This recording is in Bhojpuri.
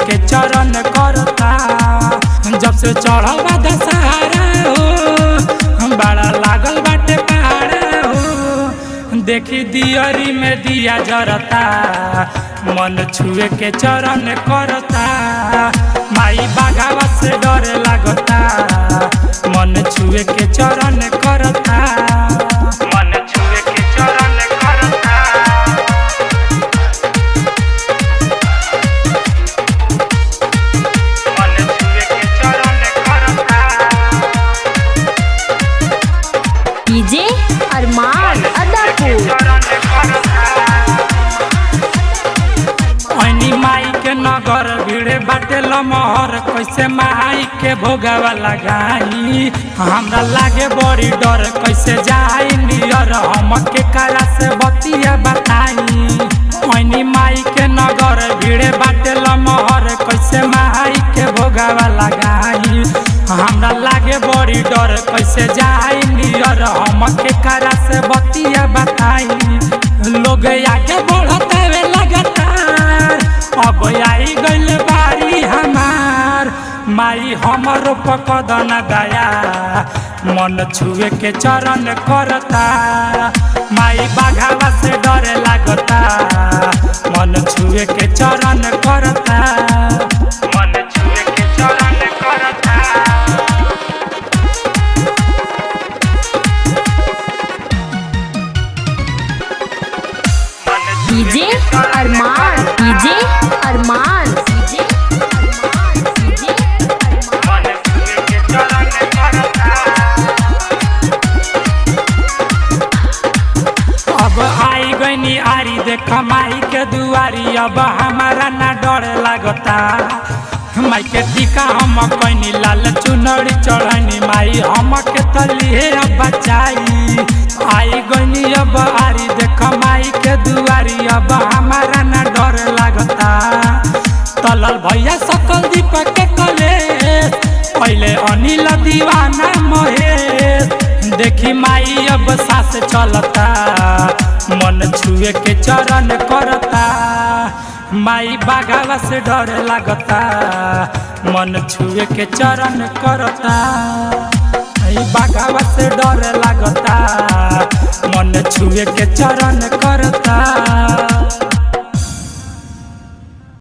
के चरण करता। जब से चढ़ल बा दशहरा हो बड़ा लागल बाटे पहाड़ा हो। देखी दियरी में दिया जरता मन छुए के चरण करता। माई बाघावा से डर लागता मन छुए के चरण करता। मन छुए के चरण करता। मन छुए के चरण करता। डीजे अरमान अदापुर। माई के नगर भीड़े बाटे लमहर कैसे माई के भोगावा लगाई। हमरा लागे बड़ी डर कैसे जाई नियर हम के करा से बतिया बताई। माई के नगर भीड़े बाटे लमहर कैसे माई के भोगावा लगाई। हमरा लागे बड़ी डर कैसे जाई नियर हम के करा से बतिया बताई। लोग आगे बढ़ता वे लगातार अब आई गइल बारी हमार। माई हमरो पकदन दया मन छुए के चरण करता। माई बाघावा से डरे लागता मन छुए के चरण करता। मन छुए के चरण करता। डीजे अरमान। डीजे अरमान। डीजे अब आई गईनी आरी देख माई के दुआरी। अब हमारा ना डर लागता माई के टीका हम कैनी लाल चुनरी चढ़नी। माई हम के तलिए बचाई। आई गईनी अब आरी देख माई के दुआरी। अब हमारा ना डर लागता तलल भैया सकल दीपक के कले पहले अनिल दीवाना महेश। देखी माई अब सास चलता मन छुए के चरण करता। माई बाघावा से डर लागता मन छुए के चरण करता। माई बाघावा से डर लागता मन छुए के चरण